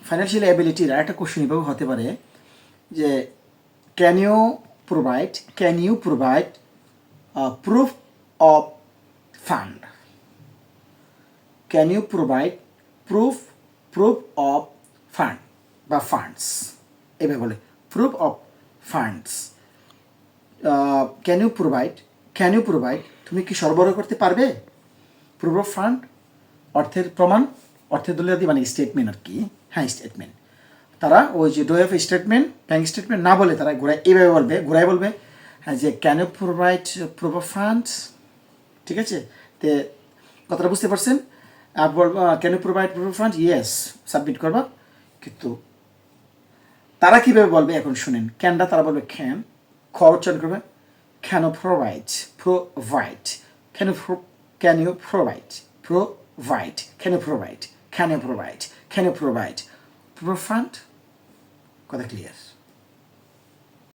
Financial অ্যাবিলিটির আরেকটা question এভাবে হতে পারে যে can you provide proof of fund, can you provide proof of fund বা ফান্ডস, এভাবে বলে proof of funds. Can you provide তুমি কি সরবরাহ করতে পারবে প্রুফ অফ ফান্ড, অর্থের প্রমাণ, অর্থের দলিলাদি মানে স্টেটমেন্ট আর কি। হ্যাঁ, স্টেটমেন্ট। তারা ওই যে ডো অফ স্টেটমেন্ট, ব্যাঙ্ক স্টেটমেন্ট না বলে তারা ঘুরাই বলবে হ্যাঁ যে can you provide proof of funds. ঠিক আছে, তে কথাটা বুঝতে পারছেন? আর বলবো can you provide proof of fund, yes submit করবা। কিন্তু তারা কীভাবে বলবে এখন শুনেন। ক্যানটা তারা বলবে ক্যান, খ উচ্চারণ করবে can you provide, can you provide proof of fund. কথা ক্লিয়ার?